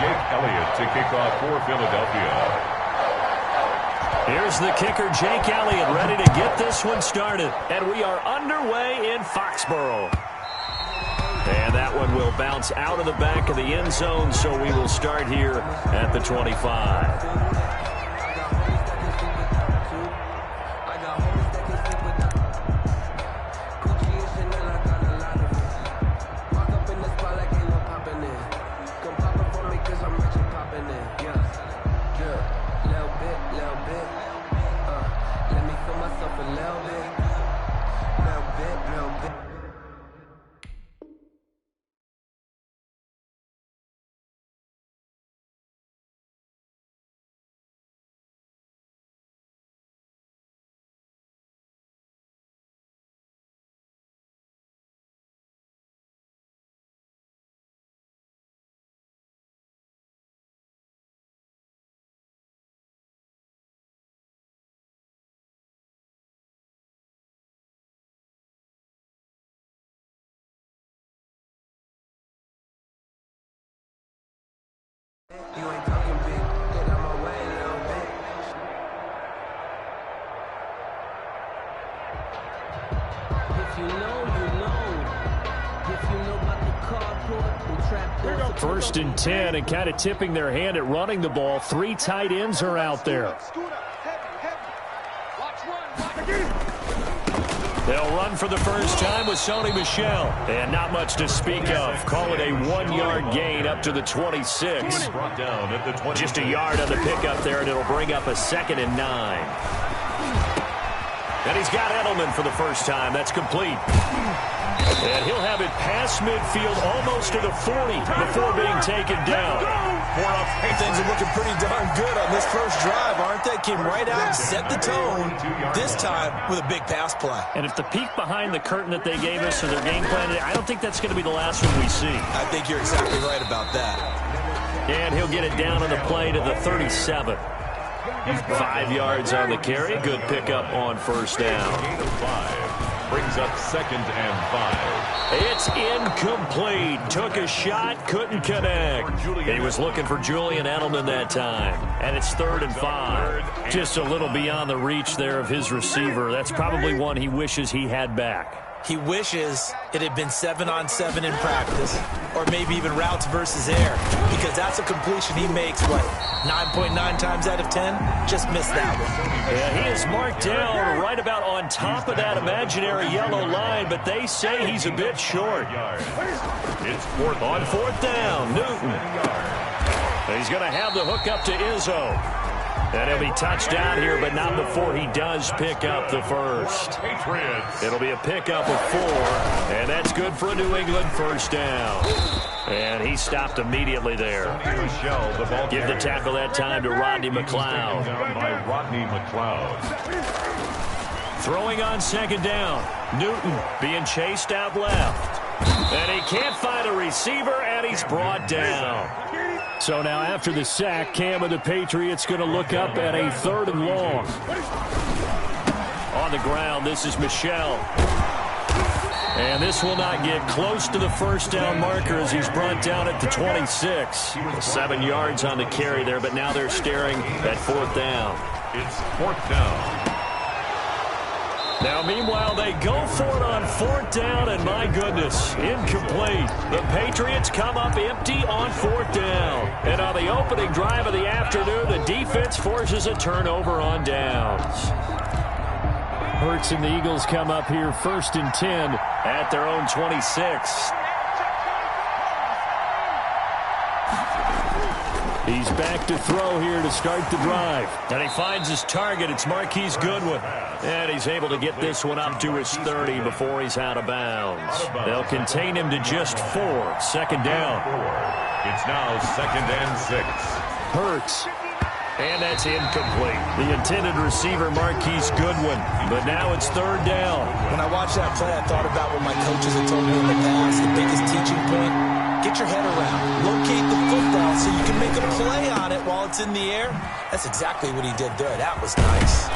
Jake Elliott to kick off for Philadelphia. Here's the kicker, Jake Elliott, ready to get this one started. And we are underway in Foxborough. And that one will bounce out of the back of the end zone, so we will start here at the 25. You ain't talking big, get out my way a little bit. If you know, you know. If you know about the carport and trap doors. First and 10, and kind of tipping their hand at running the ball. 3 tight ends are out there. They'll run for the first time with Sony Michel. And not much to speak of. Call it a 1-yard gain up to the 26. Just a yard on the pickup there, and it'll bring up a 2nd and 9. And he's got Edelman for the first time. That's complete. And he'll have it past midfield almost to the 40 before being taken down. Things are looking pretty darn good on this first drive, aren't they? Came right out, set the tone, this time with a big pass play. And if the peek behind the curtain that they gave us or their game plan, I don't think that's going to be the last one we see. I think you're exactly right about that. And he'll get it down on the play to the 37. 5 yards on the carry. Good pickup on first down. Brings up 2nd and 5. It's incomplete. Took a shot, couldn't connect. He was looking for Julian Edelman that time. And it's 3rd and 5. Just a little beyond the reach there of his receiver. That's probably one he wishes he had back. He wishes it had been 7-on-7 in practice, or maybe even routes versus air, because that's a completion he makes, 9.9 times out of 10? Just missed that one. Yeah, he is marked down right about on top of that imaginary yellow line, but they say he's a bit short. It's on 4th down, Newton. He's going to have the hook up to Izzo. And he'll be touched down here, but not before he does pick up the first. Patriots. It'll be a pickup of 4, and that's good for a New England first down. And he stopped immediately there. Give the tackle that time to Rodney McLeod. By Rodney McLeod. Throwing on 2nd down. Newton being chased out left. And he can't find a receiver, and he's brought down. So now after the sack, Cam of the Patriots going to look up at a 3rd and long. On the ground, this is Michel. And this will not get close to the first down marker as he's brought down at the 26. 7 yards on the carry there, but now they're staring at 4th down. It's 4th down. Now, meanwhile, they go for it on 4th down, and my goodness, incomplete. The Patriots come up empty on 4th down. And on the opening drive of the afternoon, the defense forces a turnover on downs. Hurts and the Eagles come up here 1st and 10 at their own 26. He's back to throw here to start the drive. And he finds his target. It's Marquise Goodwin. And he's able to get this one up to his 30 before he's out of bounds. They'll contain him to just 4. 2nd down. It's now 2nd and 6. Hurts. And that's incomplete. The intended receiver, Marquise Goodwin. But now it's 3rd down. When I watched that play, I thought about what my coaches had told me in the past. The biggest teaching point, get your head around. Locate the football so you can make a play on it while it's in the air. That's exactly what he did there. That was nice.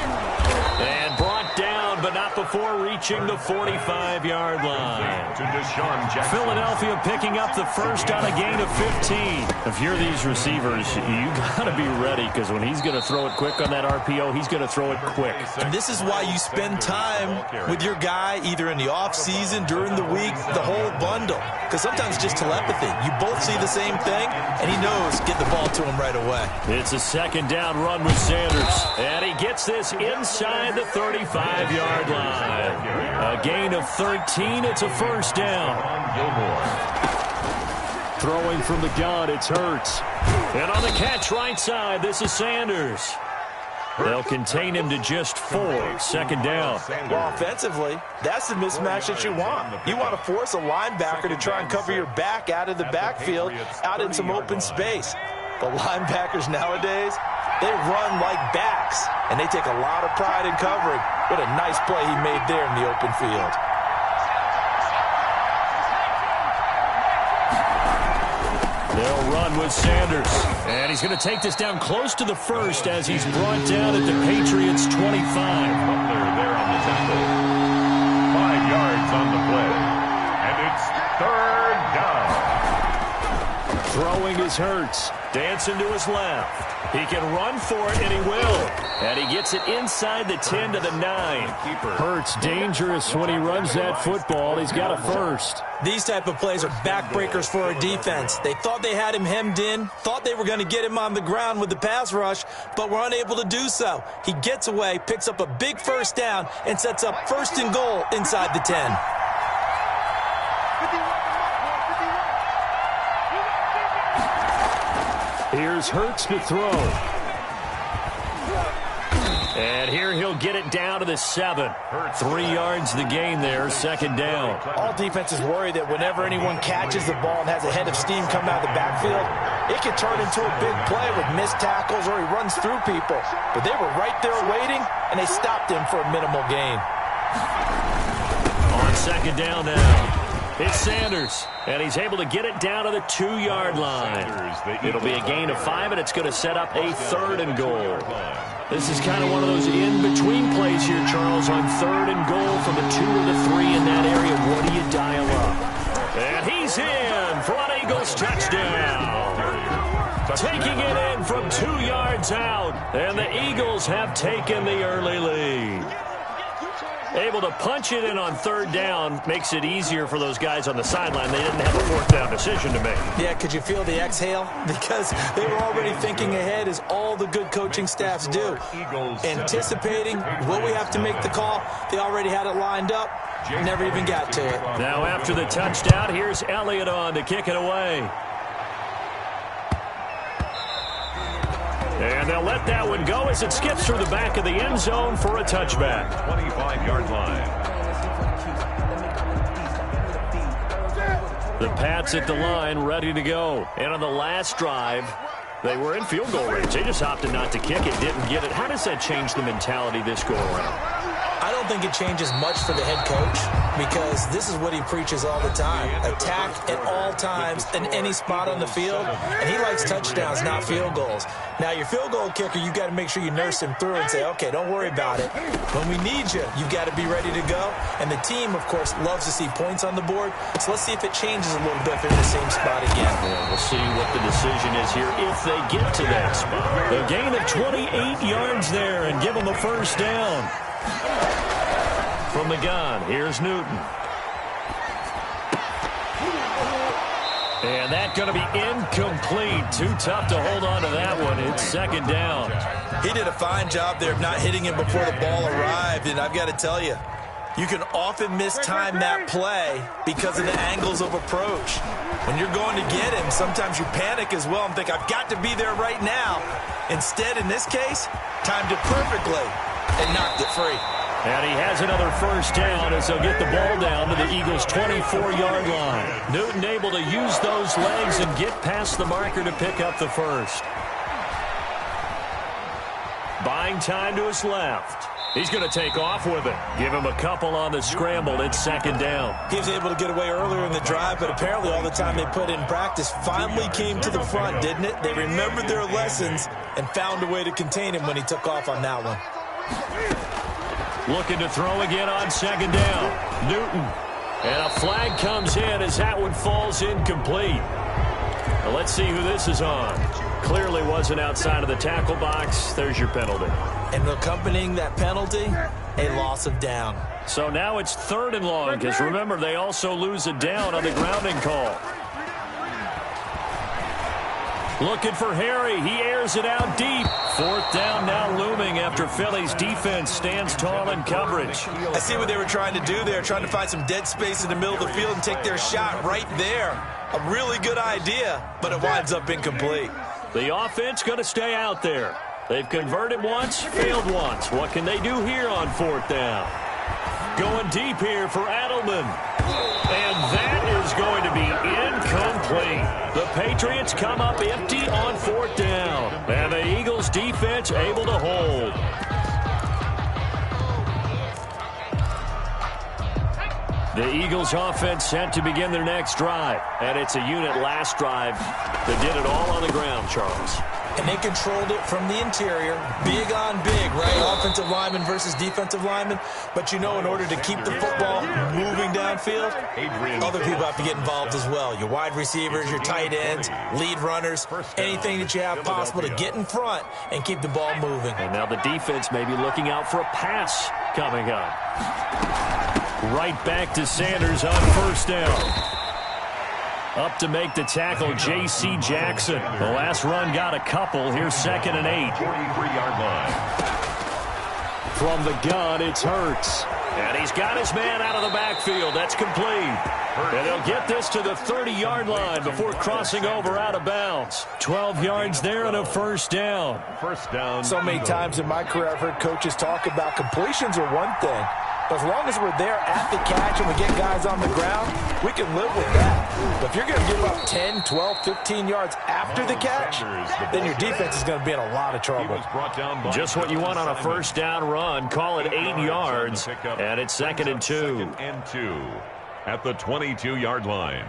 And brought down down, but not before reaching the 45-yard line. To Deshaun Jackson. Philadelphia picking up the first on a gain of 15. If you're these receivers, you got to be ready, because when he's going to throw it quick on that RPO, he's going to throw it quick. And this is why you spend time with your guy either in the offseason, during the week, the whole bundle. Because sometimes just telepathy. You both see the same thing, and he knows get the ball to him right away. It's a second down run with Sanders. And he gets this inside the 35-yard line. A gain of 13. It's a first down. Throwing from the gun, it's Hurts. And on the catch right side, this is Sanders. They'll contain him to just 4. Second down. Well, offensively, that's the mismatch that you want. You want to force a linebacker to try and cover your back out of the backfield, out in some open space. But linebackers nowadays, they run like backs, and they take a lot of pride in covering. What a nice play he made there in the open field. They'll run with Sanders. And he's going to take this down close to the first as he's brought down at the Patriots' 25. Butler there on the tackle. 5 yards on the play. And it's third down. Throwing is Hurts. Dancing to his left. He can run for it, and he will. And he gets it inside the 10 to the 9. Hurts dangerous when he runs that football. He's got a first. These type of plays are backbreakers for a defense. They thought they had him hemmed in, thought they were going to get him on the ground with the pass rush, but were unable to do so. He gets away, picks up a big first down, and sets up first and goal inside the 10. Here's Hurts to throw. And here he'll get it down to the 7. 3 yards the gain there, second down. All defenses worry that whenever anyone catches the ball and has a head of steam coming out of the backfield, it can turn into a big play with missed tackles or he runs through people. But they were right there waiting, and they stopped him for a minimal gain. On second down now. It's Sanders, and he's able to get it down to the 2-yard line. It'll be a gain of 5, and it's going to set up a third and goal. This is kind of one of those in-between plays here, Charles, on third and goal from the 2 or the 3 in that area. What do you dial up? And he's in for an Eagles touchdown. Taking it in from 2 yards out, and the Eagles have taken the early lead. Able to punch it in on third down makes it easier for those guys on the sideline. They didn't have a fourth down decision to make. Yeah, could you feel the exhale? Because they were already thinking ahead, as all the good coaching staffs do. Anticipating, will we have to make the call? They already had it lined up. Never even got to it. Now after the touchdown, here's Elliott on to kick it away. And they'll let that one go as it skips through the back of the end zone for a touchback. 25-yard line. The Pats at the line, ready to go. And on the last drive, they were in field goal range. They just opted not to kick it, didn't get it. How does that change the mentality this go around? I don't think it changes much for the head coach, because this is what he preaches all the time. Attack at all times in any spot on the field, and he likes touchdowns, not field goals. Now, your field goal kicker, you've got to make sure you nurse him through and say, okay, don't worry about it. When we need you, you've got to be ready to go. And the team, of course, loves to see points on the board. So let's see if it changes a little bit if they're in the same spot again. Yeah, we'll see what the decision is here if they get to that spot. A gain of 28 yards there and give them a first down. From the gun, here's Newton. And that's going to be incomplete. Too tough to hold on to that one. It's second down. He did a fine job there of not hitting him before the ball arrived, and I've got to tell you, you can often mistime that play because of the angles of approach. When you're going to get him, sometimes you panic as well and think, I've got to be there right now. Instead, in this case, timed it perfectly and knocked it free. And he has another first down as they'll get the ball down to the Eagles' 24-yard line. Newton able to use those legs and get past the marker to pick up the first. Buying time to his left. He's going to take off with it. Give him a couple on the scramble. It's second down. He was able to get away earlier in the drive, but apparently all the time they put in practice finally came to the front, didn't it? They remembered their lessons and found a way to contain him when he took off on that one. Looking to throw again on second down. Newton. And a flag comes in as that one falls incomplete. Now let's see who this is on. Clearly wasn't outside of the tackle box. There's your penalty. And accompanying that penalty, a loss of down. So now it's 3rd and long, because remember, they also lose a down on the grounding call. Looking for Harry. He airs it out deep. 4th down now looming after Philly's defense stands tall in coverage. I see what they were trying to do there, trying to find some dead space in the middle of the field and take their shot right there. A really good idea, but it winds up incomplete. The offense going to stay out there. They've converted once, failed once. What can they do here on 4th down? Going deep here for Adelman. And that is going to be incomplete. The Patriots come up empty on 4th down. And the Eagles defense able to hold. The Eagles offense set to begin their next drive. And it's a unit last drive that did it all on the ground, Charles. And they controlled it from the interior. Big on big, right? Offensive lineman versus defensive lineman. But you know, in order to keep the football moving downfield, other people have to get involved as well. Your wide receivers, your tight ends, lead runners, anything that you have possible to get in front and keep the ball moving. And now the defense may be looking out for a pass coming up. Right back to Sanders on 1st down. Up to make the tackle, J.C. Jackson. The last run got a couple. Here's 2nd and 8. 43-yard line. From the gun, it's Hurts. And he's got his man out of the backfield. That's complete. And they'll get this to the 30-yard line before crossing over out of bounds. 12 yards there and a 1st down. 1st down. So many times in my career I've heard coaches talk about completions are one thing. But as long as we're there at the catch and we get guys on the ground, we can live with that. But if you're going to give up 10, 12, 15 yards after the catch, then your defense is going to be in a lot of trouble. Just what you want on a 1st down run. Call it 8 yards, and it's 2nd and 2. 2nd and 2 at the 22-yard line.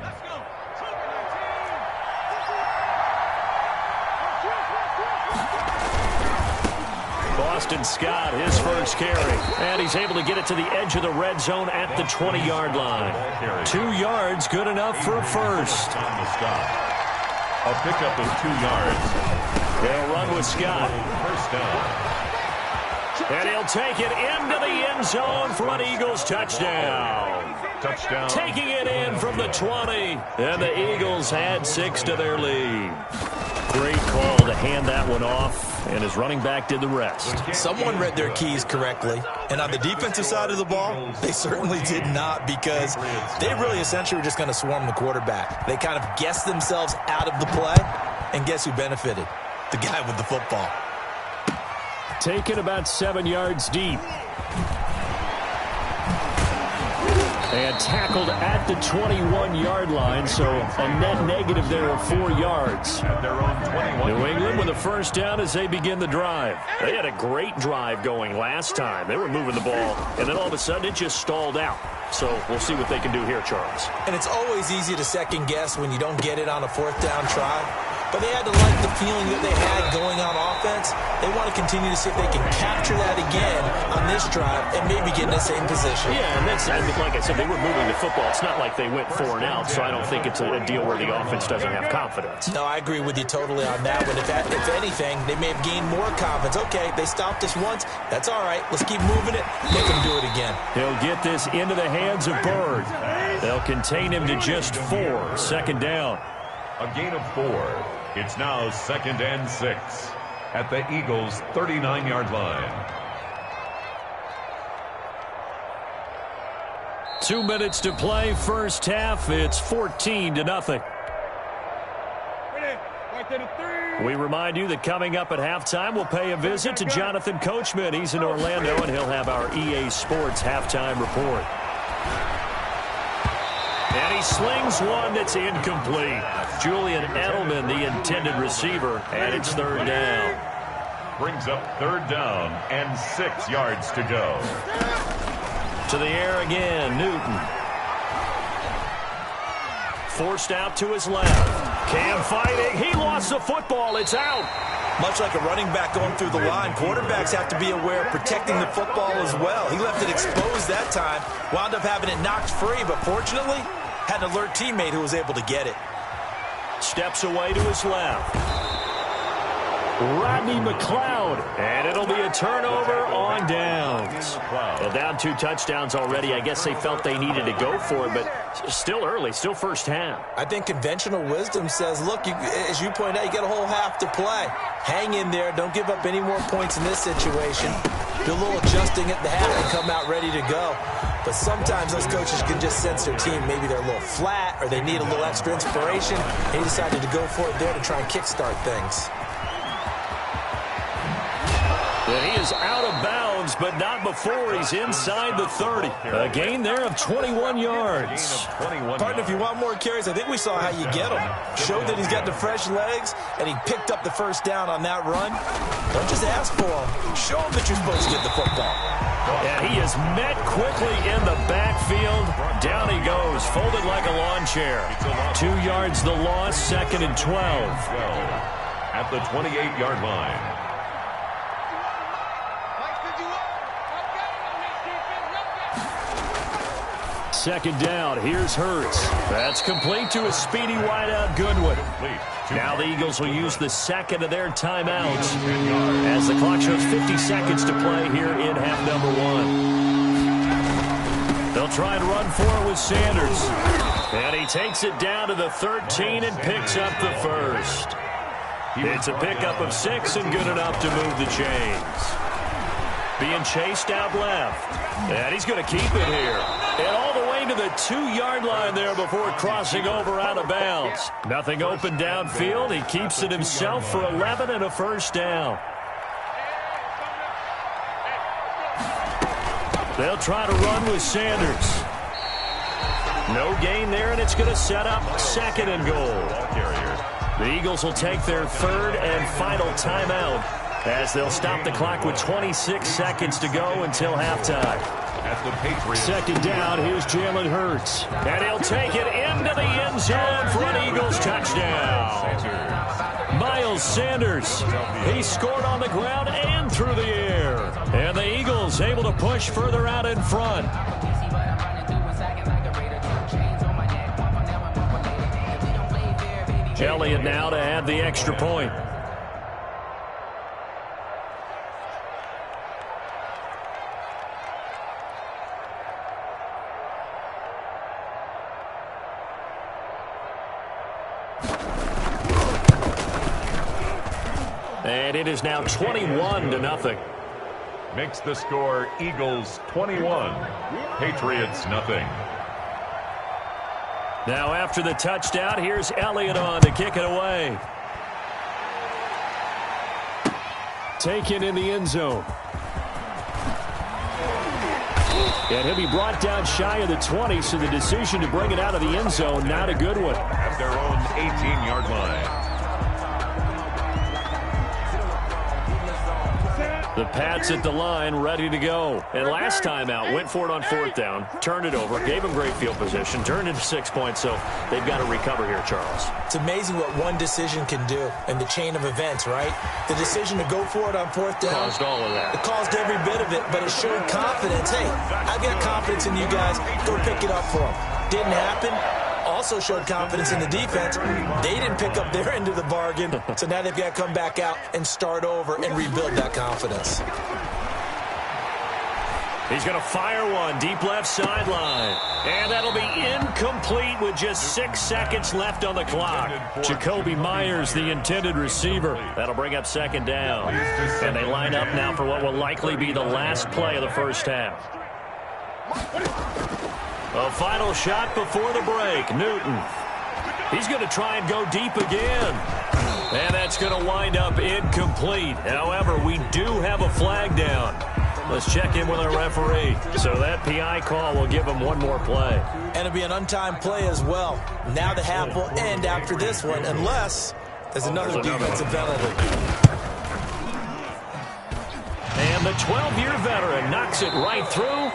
Boston Scott, his first carry. And he's able to get it to the edge of the red zone at the 20-yard line. 2 yards, good enough for a first. A pickup of 2 yards. They'll run with Scott. 1st down. And he'll take it into the end zone for an Eagles touchdown. Touchdown. Taking it in from the 20. And the Eagles add 6 to their lead. Great call to hand that one off, and his running back did the rest. Someone read their keys correctly, and on the defensive side of the ball, they certainly did not, because they really essentially were just going to swarm the quarterback. They kind of guessed themselves out of the play, and guess who benefited? The guy with the football. Taken about 7 yards deep. And tackled at the 21-yard line, so a net negative there of 4 yards. At their own 21. New England with a 1st down as they begin the drive. They had a great drive going last time. They were moving the ball, and then all of a sudden it just stalled out. So we'll see what they can do here, Charles. And it's always easy to second guess when you don't get it on a 4th down try. But they had to like the feeling that they had going on offense. They want to continue to see if they can capture that again on this drive and maybe get in the same position. Yeah, and that's, like I said, they were moving the football. It's not like they went 4 and out, so I don't think it's a deal where the offense doesn't have confidence. No, I agree with you totally on that one. If anything, they may have gained more confidence. Okay, they stopped us once. That's all right. Let's keep moving it. Make them do it again. He'll get this into the hands of Bird. They'll contain him to just 4. 2nd down. A gain of 4. It's now 2nd and 6 at the Eagles' 39-yard line. 2 minutes to play, first half. It's 14-0. We remind you that coming up at halftime, we'll pay a visit to Jonathan Coachman. He's in Orlando, and he'll have our EA Sports halftime report. And he slings one that's incomplete. Julian Edelman, the intended receiver, and it's 3rd down. Brings up 3rd down and 6 yards to go. To the air again, Newton. Forced out to his left. Cam fighting. He lost the football. It's out. Much like a running back going through the line, quarterbacks have to be aware of protecting the football as well. He left it exposed that time, wound up having it knocked free, but fortunately, had an alert teammate who was able to get it. Steps away to his left. Rodney McLeod, and it'll be a turnover on downs. Well, down 2 touchdowns already. I guess they felt they needed to go for it, but still early, still first half. I think conventional wisdom says, look, as you pointed out, you got a whole half to play. Hang in there. Don't give up any more points in this situation. Do a little adjusting at the half and come out ready to go. But sometimes those coaches can just sense their team. Maybe they're a little flat or they need a little extra inspiration. He decided to go for it there to try and kickstart things. And he is out of bounds, but not before he's inside the 30. A gain there of 21 yards. Partner, if you want more carries, I think we saw how you get them. Showed that he's got the fresh legs, and he picked up the first down on that run. Don't just ask for him. Show him that you're supposed to get the football. And he is met quickly in the backfield. Down he goes, folded like a lawn chair. 2 yards the loss, 2nd and 12. At the 28-yard line. Second down, here's Hurts. That's complete to a speedy wideout Goodwin. Now the Eagles will use the second of their timeouts as the clock shows 50 seconds to play here in half number 1. They'll try and run for it with Sanders. And he takes it down to the 13 and picks up the first. It's a pickup of 6 and good enough to move the chains. Being chased out left. And he's going to keep it here. And all the way to the 2-yard line there before crossing over out of bounds. Nothing open downfield. He keeps it himself for 11 and a first down. They'll try to run with Sanders. No gain there, and it's going to set up 2nd and goal. The Eagles will take their 3rd and final timeout as they'll stop the clock with 26 seconds to go until halftime. At the Patriots. Second down, here's Jalen Hurts. And he'll take it into the end zone for an Eagles touchdown. Miles Sanders, he scored on the ground and through the air. And the Eagles able to push further out in front. Elliott now to add the extra point. And it is now 21-0. Makes the score Eagles 21, Patriots nothing. Now after the touchdown, here's Elliott on to kick it away. Taken in the end zone. And he'll be brought down shy of the 20, so the decision to bring it out of the end zone, not a good one. At their own 18-yard line. The Pats at the line, ready to go. And last time out, went for it on 4th down, turned it over, gave them great field position, turned it to 6 points, so they've got to recover here, Charles. It's amazing what one decision can do in the chain of events, right? The decision to go for it on 4th down. Caused all of that. It caused every bit of it, but it showed confidence. Hey, I've got confidence in you guys. Go pick it up for them. Didn't happen. Also showed confidence in the defense. They didn't pick up their end of the bargain, so now they've got to come back out and start over and rebuild that confidence. He's going to fire one deep left sideline. And that'll be incomplete with just 6 seconds left on the clock. Jacoby Myers, the intended receiver. That'll bring up 2nd down. And they line up now for what will likely be the last play of the first half. A final shot before the break. Newton. He's going to try and go deep again. And that's going to wind up incomplete. However, we do have a flag down. Let's check in with our referee. So that PI call will give him one more play. And it'll be an untimed play as well. Now the half will end after this one, unless there's another defensive penalty. And the 12-year veteran knocks it right through.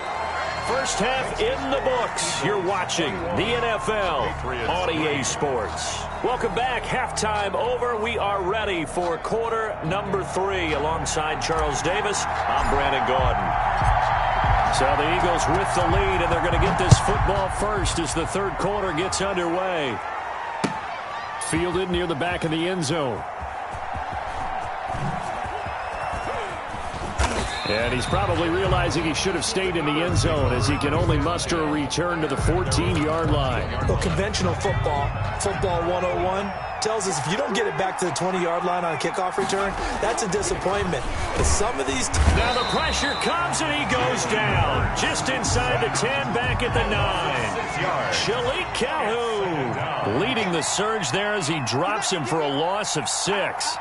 First half in the books. You're watching the NFL on EA Sports. Welcome back. Halftime over. We are ready for quarter number 3. Alongside Charles Davis, I'm Brandon Gordon. So the Eagles with the lead, and they're going to get this football first as the third quarter gets underway. Fielded near the back of the end zone. And he's probably realizing he should have stayed in the end zone as he can only muster a return to the 14-yard line. Well, conventional football 101, tells us if you don't get it back to the 20-yard line on a kickoff return, that's a disappointment. But some of these... Now the pressure comes and he goes down. Just inside the 10, back at the 9. Shalik Calhoun leading the surge there as he drops him for a loss of 6.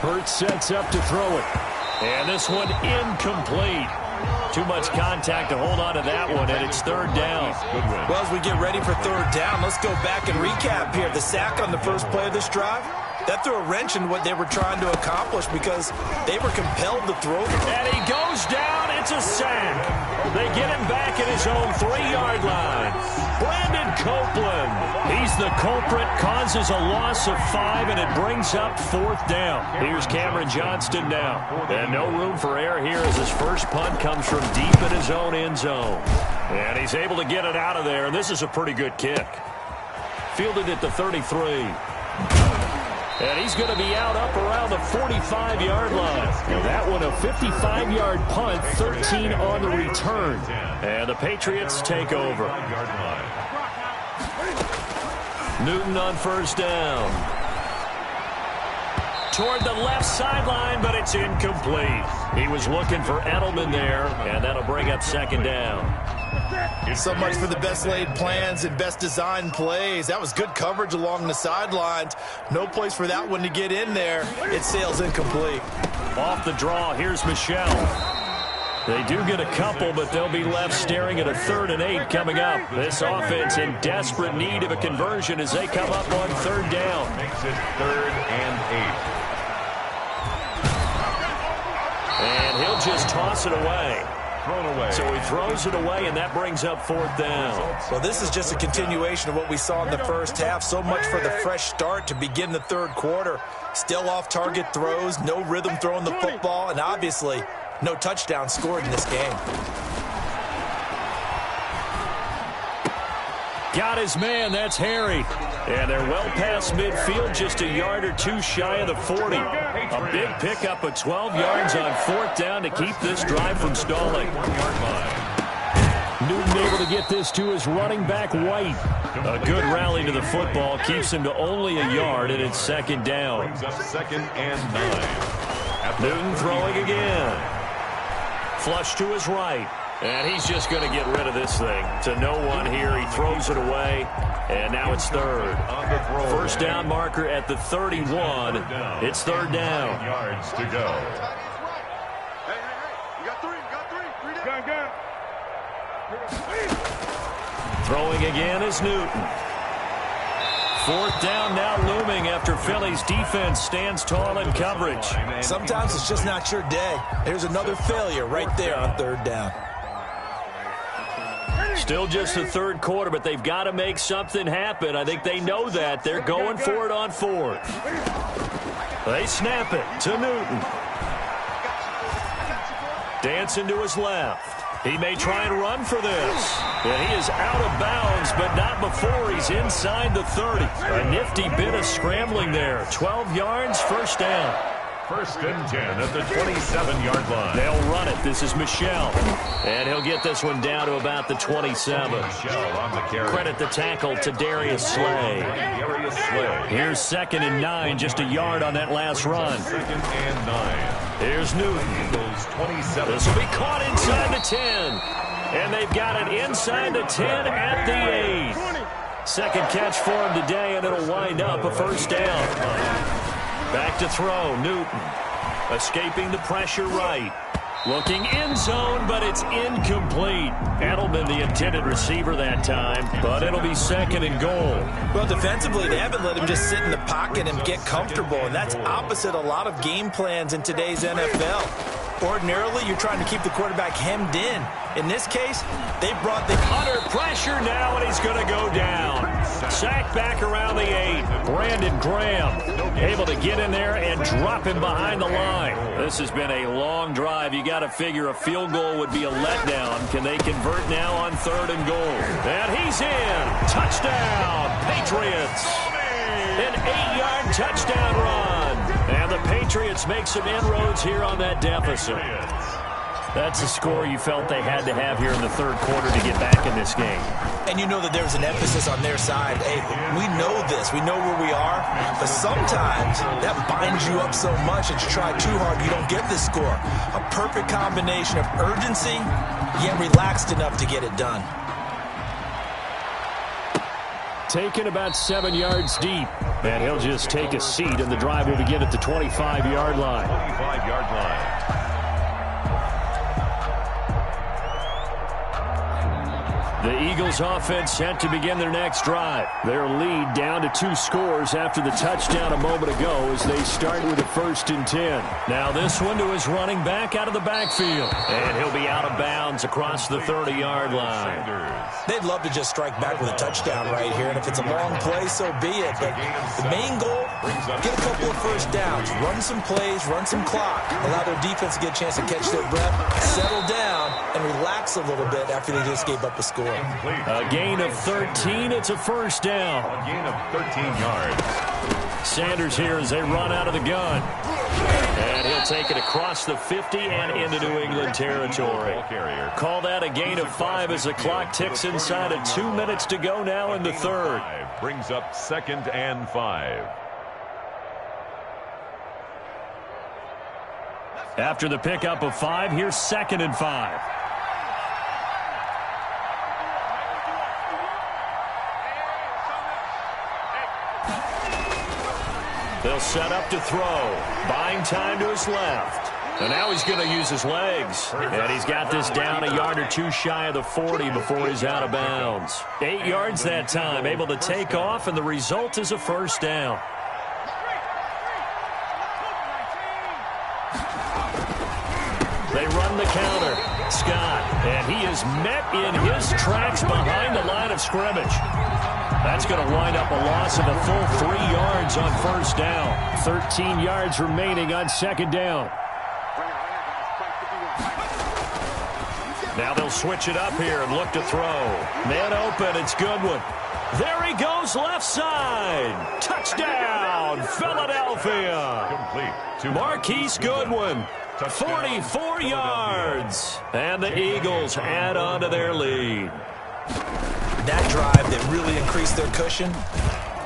Hurts sets up to throw it. And this one incomplete. Too much contact to hold on to that one, and it's third down. Well, as we get ready for third down, let's go back and recap here. The sack on the first play of this drive, that threw a wrench in what they were trying to accomplish because they were compelled to throw the ball. And he goes down. It's a sack. They get him back at his own 3-yard line. Brandon Copeland. He's the culprit, causes a loss of 5, and it brings up fourth down. Here's Cameron Johnston now. And no room for error here as his first punt comes from deep in his own end zone. And he's able to get it out of there, and this is a pretty good kick. Fielded at the 33. And he's going to be out up around the 45-yard line. And that one a 55-yard punt, 13 on the return. And the Patriots take over. Newton on first down. Toward the left sideline, but it's incomplete. He was looking for Edelman there, and that'll bring up second down. So much for the best laid plans and best designed plays. That was good coverage along the sidelines. No place for that one to get in there. It sails incomplete. Off the draw, here's Michelle. They do get a couple, but they'll be left staring at a 3rd and 8 coming up. This offense in desperate need of a conversion as they come up on third down. Makes it 3rd and 8. And he'll just toss it away. Thrown away. So he throws it away, and that brings up fourth down. Well, this is just a continuation of what we saw in the first half. So much for the fresh start to begin the third quarter. Still off-target throws, no rhythm throwing the football, and obviously no touchdown scored in this game. Got his man, that's Harry. And they're well past midfield, just a yard or 2 shy of the 40. A big pickup of 12 yards on fourth down to keep this drive from stalling. Newton able to get this to his running back, White. A good rally to the football, keeps him to only a yard, and it's second down. Brings up 2nd and 9. Newton throwing again. Flush to his right. And he's just going to get rid of this thing. To no one here. He throws it away. And now it's third. First down marker at the 31. It's third down. 9 yards to go. Hey, you got 3. Gun. Throwing again is Newton. Fourth down now looming after Philly's defense stands tall in coverage. Sometimes it's just not your day. There's another failure right there on third down. Still just the third quarter, but they've got to make something happen. I think they know that. They're going for it on fourth. They snap it to Newton. Dancing to his left. He may try and run for this. And he is out of bounds, but not before he's inside the 30. A nifty bit of scrambling there. 12 yards, first down. 1st and 10 at the 27-yard line. They'll run it. This is Michelle. And he'll get this one down to about the 27. Michelle on the carry. Credit the tackle to Darius Slay. Darius Slay. Here's 2nd and 9, just a yard on that last run. 2nd and 9. Here's Newton. Eagles 27. This will be caught inside the 10. And they've got it inside the 10 at the 8. Second catch for him today, and it'll wind up a first down. Back to throw, Newton. Escaping the pressure right. Looking end zone, but it's incomplete. Edelman, the intended receiver that time, but it'll be 2nd and goal. Well, defensively, they haven't let him just sit in the pocket and get comfortable, and that's opposite a lot of game plans in today's NFL. Ordinarily, you're trying to keep the quarterback hemmed in. In this case, they brought the... Under pressure now, and he's going to go down. Sacked back around the 8. Brandon Graham able to get in there and drop him behind the line. This has been a long drive. You got to figure a field goal would be a letdown. Can they convert now on 3rd and goal? And he's in. Touchdown, Patriots. An 8-yard touchdown run. And the Patriots make some inroads here on that deficit. That's a score you felt they had to have here in the 3rd quarter to get back in this game. And you know that there's an emphasis on their side. Hey, we know this. We know where we are. But sometimes that binds you up so much that you try too hard, you don't get this score. A perfect combination of urgency, yet relaxed enough to get it done. Taken about 7 yards deep. And he'll just take a seat, and the drive will begin at the 25-yard line. 25-yard line. The Eagles offense set to begin their next drive. Their lead down to 2 scores after the touchdown a moment ago as they start with a 1st and 10. Now this one to his running back out of the backfield. And he'll be out of bounds across the 30-yard line. They'd love to just strike back with a touchdown right here, and if it's a long play, so be it. But the main goal, get a couple of first downs, run some plays, run some clock, allow their defense to get a chance to catch their breath, settle down, and relax a little bit after they just gave up a score. A gain of 13. It's a 1st down. A gain of 13 yards. Sanders here as they run out of the gun. And he'll take it across the 50 and into New England territory. Call that a gain of 5 as the clock ticks inside of 2 minutes to go now in the 3rd. Brings up 2nd and 5. After the pickup of 5, here's 2nd and 5. They'll set up to throw. Buying time to his left. And now he's going to use his legs. And he's got this down a yard or 2 shy of the 40 before he's out of bounds. 8 yards that time, able to take off, and the result is a 1st down. They run the counter. Scott, and he is met in his tracks behind the line of scrimmage. That's going to wind up a loss of a full 3 yards on 1st down. 13 yards remaining on 2nd down. Now they'll switch it up here and look to throw. Man open, it's Goodwin. There he goes left side. Touchdown, Philadelphia. Complete. Marquise Goodwin. 44 yards. And the Eagles add on to their lead. That drive that really increased their cushion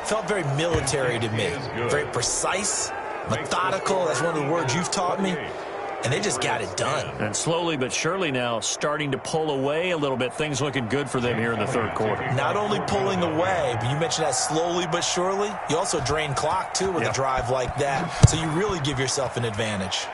felt very military to me. Very precise, methodical. That's one of the words you've taught me. And they just got it done. And slowly but surely now starting to pull away a little bit. Things looking good for them here in the 3rd quarter. Not only pulling away, but you mentioned that slowly but surely. You also drain clock, too, with a drive like that. So you really give yourself an advantage.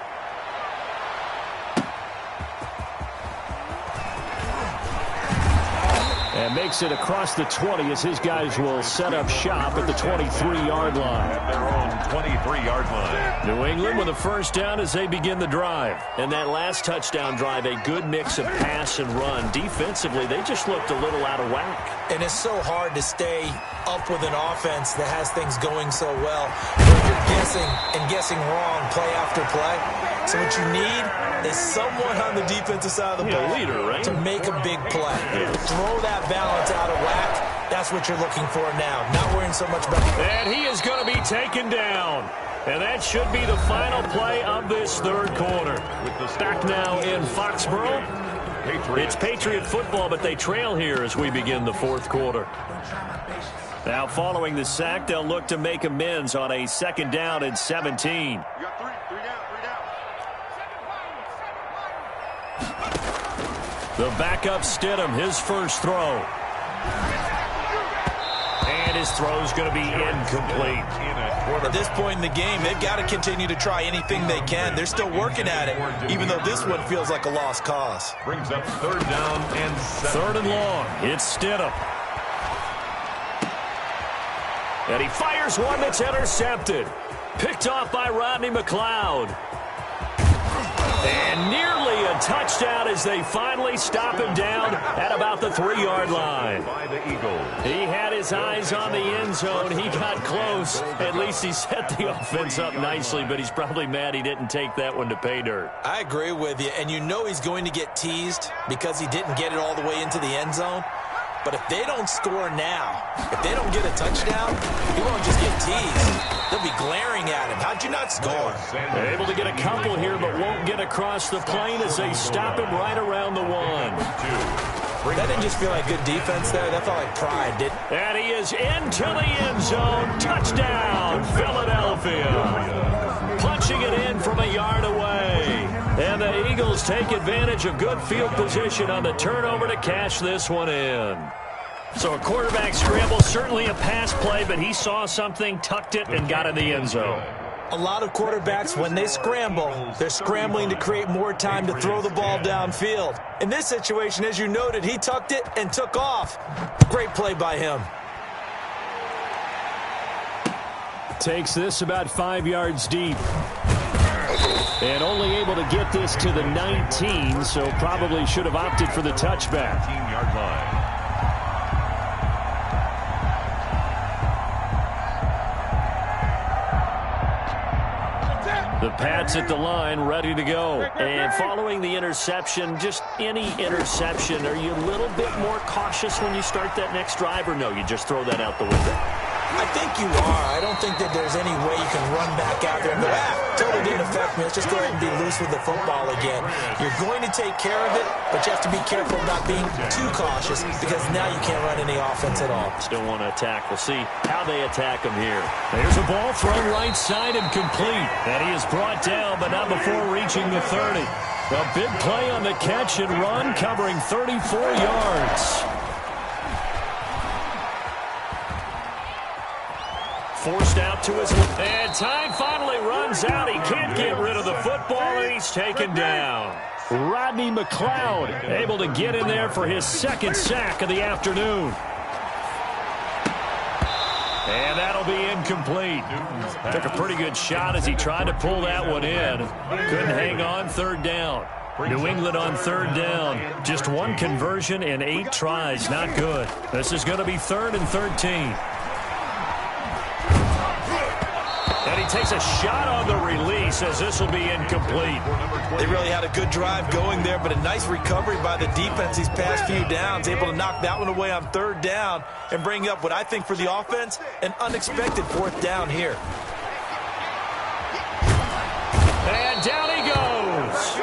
And makes it across the 20 as his guys will set up shop at the 23-yard line. At their own 23-yard line. New England with a 1st down as they begin the drive. And that last touchdown drive, a good mix of pass and run. Defensively, they just looked a little out of whack. And it's so hard to stay up with an offense that has things going so well. You're guessing and guessing wrong play after play. So what you need is someone on the defensive side of the ball to make a big play. Throw that balance out of whack. That's what you're looking for now. Not worrying so much about... And he is going to be taken down. And that should be the final play of this 3rd quarter. Back now in Foxborough. It's Patriot football, but they trail here as we begin the 4th quarter. Now following the sack, they'll look to make amends on a 2nd down and 17. You got three down. The backup Stidham, his first throw. And his throw's going to be incomplete. At this point in the game, they've got to continue to try anything they can. They're still working at it, even though this one feels like a lost cause. Brings up 3rd down and 7. 3rd and long. It's Stidham. And he fires one that's intercepted. Picked off by Rodney McLeod. And nearly a touchdown as they finally stop him down at about the 3-yard line. By the Eagles. He had his eyes on the end zone. He got close. At least he set the offense up nicely, but he's probably mad he didn't take that one to pay dirt. I agree with you, and you know he's going to get teased because he didn't get it all the way into the end zone. But if they don't score now, if they don't get a touchdown, he won't just get teased. They'll be glaring at him. How'd you not score? They're able to get a couple here, but won't get across the plane as they stop him right around the 1. That didn't just feel like good defense there. That felt like pride, didn't it? And he is into the end zone. Touchdown, Philadelphia. Punching it in from a yard away. And the Eagles take advantage of good field position on the turnover to cash this one in. So a quarterback scramble, certainly a pass play, but he saw something, tucked it, and got in the end zone. A lot of quarterbacks, when they scramble, they're scrambling to create more time to throw the ball downfield. In this situation, as you noted, he tucked it and took off. Great play by him. Takes this about 5 yards deep. And only able to get this to the 19, so probably should have opted for the touchback. 19-yard line. The Pats at the line, ready to go. And following the interception, just any interception, are you a little bit more cautious when you start that next drive, or no, you just throw that out the window? I think you are. I don't think that there's any way you can run back out there and go, totally didn't affect me. Let's just go ahead and be loose with the football again. You're going to take care of it, but you have to be careful about being too cautious because now you can't run any offense at all. Still want to attack. We'll see how they attack him here. There's a ball thrown right side and complete. And he is brought down, but not before reaching the 30. A big play on the catch and run, covering 34 yards. Forced out to his left. And time finally runs out. He can't get rid of the football, and he's taken down. Rodney McLeod able to get in there for his second sack of the afternoon. And that'll be incomplete. Took a pretty good shot as he tried to pull that one in. Couldn't hang on. 3rd down. New England on 3rd down. Just one conversion in 8 tries. Not good. This is going to be 3rd and 13. And he takes a shot on the release as this will be incomplete. They really had a good drive going there, but a nice recovery by the defense these past few downs. Able to knock that one away on 3rd down and bring up what I think for the offense, an unexpected 4th down here. And down he goes.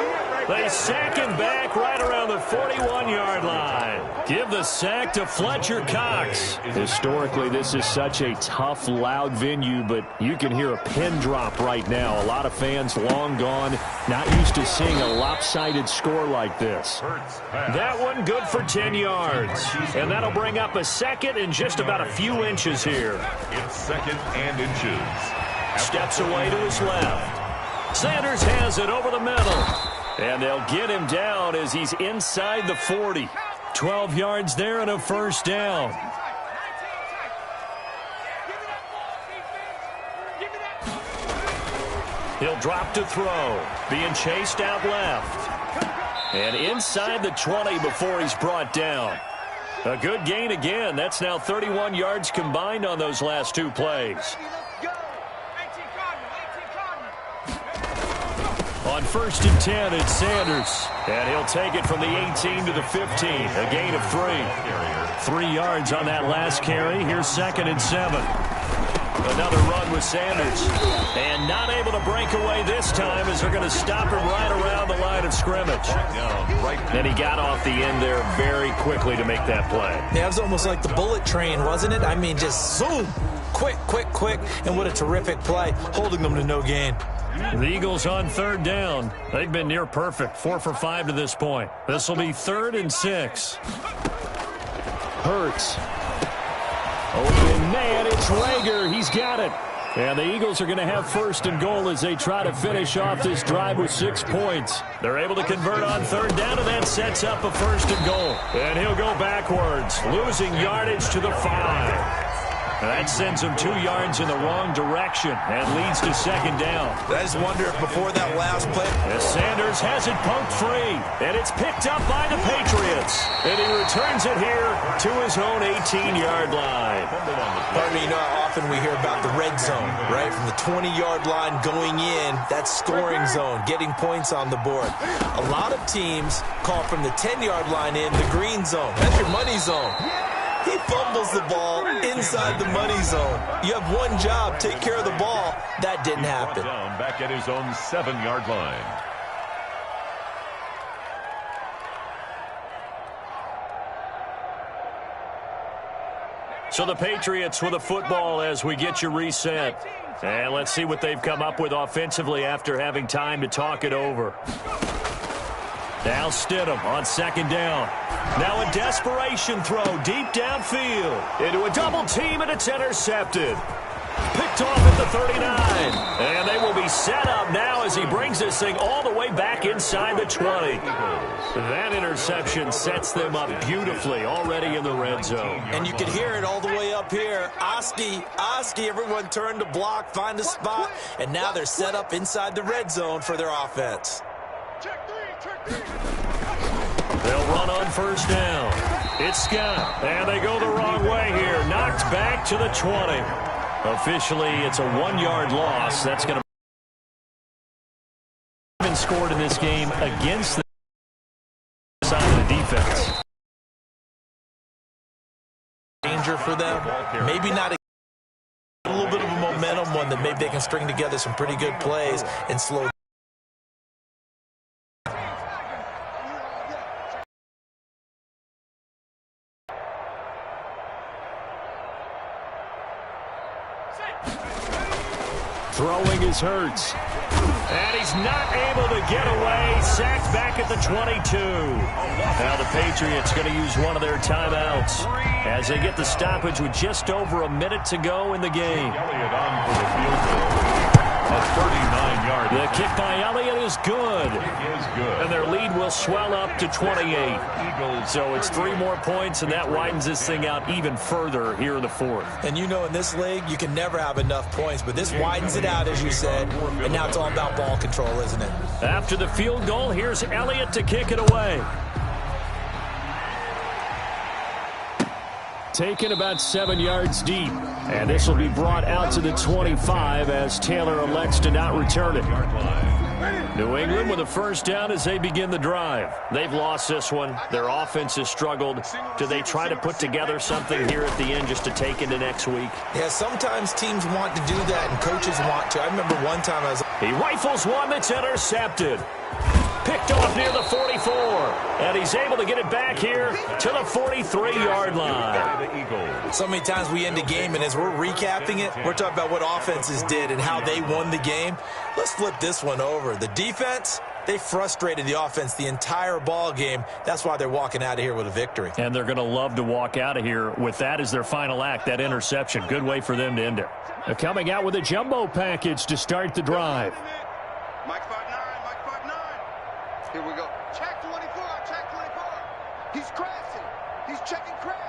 They sack him back right around the 41-yard line. Give the sack to Fletcher Cox. Historically, this is such a tough, loud venue, but you can hear a pin drop right now. A lot of fans long gone, not used to seeing a lopsided score like this. That one good for 10 yards. And that'll bring up a 2nd and just about a few inches here. It's 2nd and inches. Steps away to his left. Sanders has it over the middle. And they'll get him down as he's inside the 40. 12 yards there and a 1st down. He'll drop to throw. Being chased out left. And inside the 20 before he's brought down. A good gain again. That's now 31 yards combined on those last 2 plays. On 1st and 10, it's Sanders. And he'll take it from the 18 to the 15. A gain of 3. 3 yards on that last carry. Here's 2nd and 7. Another run with Sanders. And not able to break away this time as they're going to stop him right around the line of scrimmage. And he got off the end there very quickly to make that play. Yeah, it was almost like the bullet train, wasn't it? I mean, just zoom. Quick, quick, quick. And what a terrific play, holding them to no gain. The Eagles on 3rd down. They've been near perfect. 4 for 5 to this point. This will be 3rd and 6. Hurts. Open man, it's Rager. He's got it. And the Eagles are going to have 1st and goal as they try to finish off this drive with 6 points. They're able to convert on 3rd down, and that sets up a 1st and goal. And he'll go backwards, losing yardage to the 5. That sends him 2 yards in the wrong direction and leads to second down. I just wonder if before that last play. As Sanders has it poked free, and it's picked up by the Patriots. And he returns it here to his own 18-yard line. Pardon me, you know how often we hear about the red zone, right? From the 20-yard line going in, that's scoring zone, getting points on the board. A lot of teams call from the 10-yard line in the green zone. That's your money zone. He fumbles the ball inside the money zone. You have one job, take care of the ball. That didn't happen. Down back at his own 7-yard line. So the Patriots with the football as we get you reset. And let's see what they've come up with offensively after having time to talk it over. Now Stidham on second down. Now a desperation throw deep downfield. Into a double team, and it's intercepted. Picked off at the 39. And they will be set up now as he brings this thing all the way back inside the 20. That interception sets them up beautifully already in the red zone. And you can hear it all the way up here. Oski, everyone turned to block, find a spot, and now they're set up inside the red zone for their offense. They'll run on first down. It's Scott, and they go the wrong way here. Knocked back to the 20. Officially, it's a 1-yard loss. That's going to be scored in this game against the side of the defense. Danger for them. Maybe not a little bit of a momentum one that maybe they can string together some pretty good plays and slow. Throwing is Hurts. And he's not able to get away. Sacked back at the 22. Now the Patriots going to use one of their timeouts as they get the stoppage with just over a minute to go in the game. Elliott on for the field goal. A 39-yard. The kick by Elliott is good. It is good. And their lead will swell up to 28. So it's 3 more points, and that widens this thing out even further here in the fourth. And you know in this league, you can never have enough points, but this widens it out, as you said, and now it's all about ball control, isn't it? After the field goal, here's Elliott to kick it away. Taken about 7 yards deep. And this will be brought out to the 25 as Taylor elects to not return it. New England with a first down as they begin the drive. They've lost this one. Their offense has struggled. Do they try to put together something here at the end just to take into next week? Yeah, sometimes teams want to do that and coaches want to. I remember one time I was... He rifles one that's intercepted. Picked off near the 44. And he's able to get it back here to the 43-yard line. So many times we end a game, and as we're recapping it, we're talking about what offenses did and how they won the game. Let's flip this one over. The defense, they frustrated the offense the entire ball game. That's why they're walking out of here with a victory. And they're going to love to walk out of here with that as their final act, that interception. Good way for them to end it. They're coming out with a jumbo package to start the drive. Mike 5'9", Mike 5'9". Here we go. Check 24, check 24. He's crashing. He's checking crash.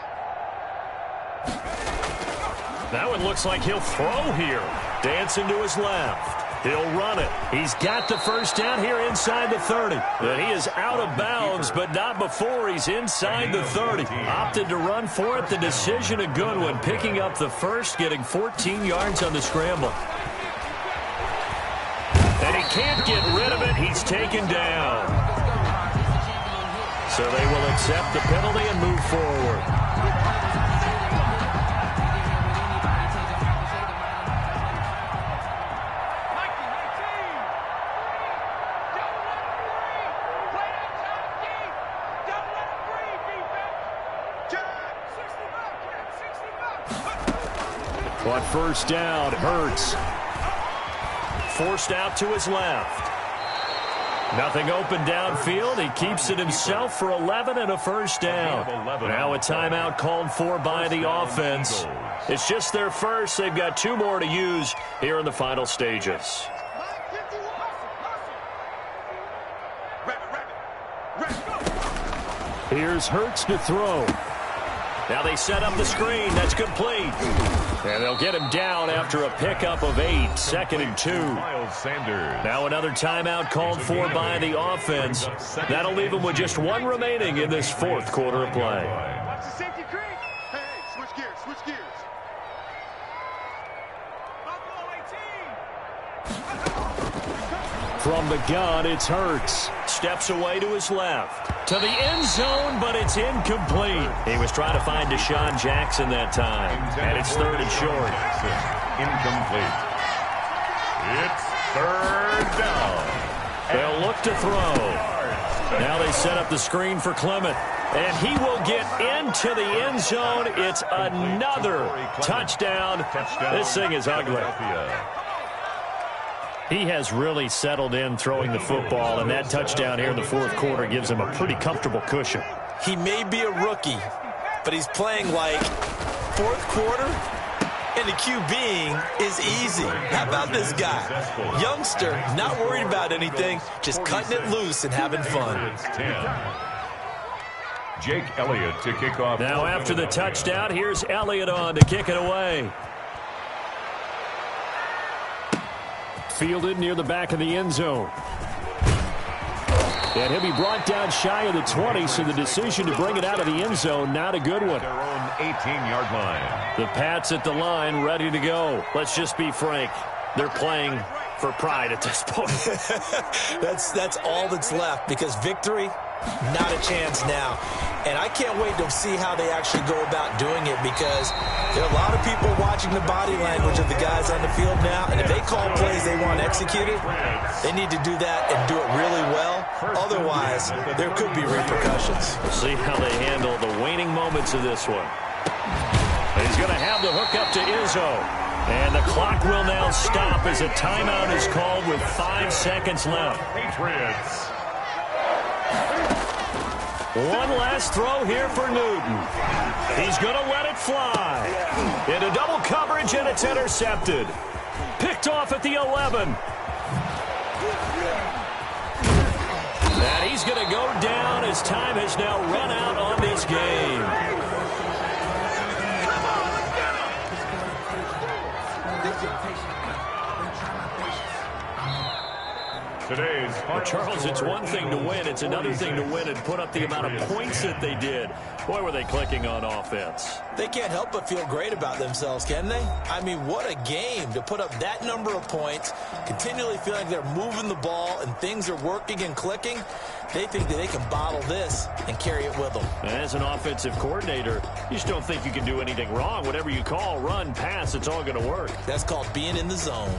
That one looks like he'll throw here. Dancing to his left. He'll run it. He's got the first down here inside the 30. And he is out of bounds, but not before he's inside the 30. Opted to run for it. The decision a good one. Picking up the first, getting 14 yards on the scramble. And he can't get rid of it. He's taken down. So they will accept the penalty and move forward. On first down, Hurts. Forced out to his left. Nothing open downfield. He keeps it himself for 11 and a first down. Now a timeout called for by the offense. It's just their first. They've got 2 more to use here in the final stages. Here's Hurts to throw. Now they set up the screen. That's complete. And they'll get him down after a pickup of 8, 2nd and 2. Miles Sanders. Now another timeout called for by the offense. That'll leave him with just 1 remaining in this 4th quarter of play. Watch the safety creek. Hey, switch gears, switch gears. From the gun, it's Hurts. Steps away to his left. To the end zone, but it's incomplete. He was trying to find Deshaun Jackson that time. And it's 3rd and short. Incomplete. It's 3rd down. They'll look to throw. Now they set up the screen for Clement. And he will get into the end zone. It's another touchdown. This thing is ugly. He has really settled in throwing the football, and that touchdown here in the 4th quarter gives him a pretty comfortable cushion. He may be a rookie, but he's playing like 4th quarter, and the QBing is easy. How about this guy? Youngster, not worried about anything, just cutting it loose and having fun. Jake Elliott to kick off. Now after the touchdown, here's Elliott on to kick it away. Fielded near the back of the end zone. And he'll be brought down shy of the 20, so the decision to bring it out of the end zone, not a good one. Their own 18-yard line. The Pats at the line, ready to go. Let's just be frank. They're playing for pride at this point. That's all that's left, because victory, not a chance now. And I can't wait to see how they actually go about doing it, because there are a lot of people watching the body language of the guys on the field now, and if they call plays they want executed, they need to do that and do it really well. Otherwise, there could be repercussions. We'll see how they handle the waning moments of this one. He's going to have the hook up to Izzo. And the clock will now stop as a timeout is called with 5 seconds left. Patriots. One last throw here for Newton. He's going to let it fly. Into double coverage, and it's intercepted. Picked off at the 11. And he's going to go down as time has now run out on this game. Well, Charles, it's one thing to win. It's another thing to win and put up the amount of points that they did. Boy, were they clicking on offense. They can't help but feel great about themselves, can they? I mean, what a game to put up that number of points, continually feeling like they're moving the ball and things are working and clicking. They think that they can bottle this and carry it with them. As an offensive coordinator, you just don't think you can do anything wrong. Whatever you call, run, pass, it's all going to work. That's called being in the zone.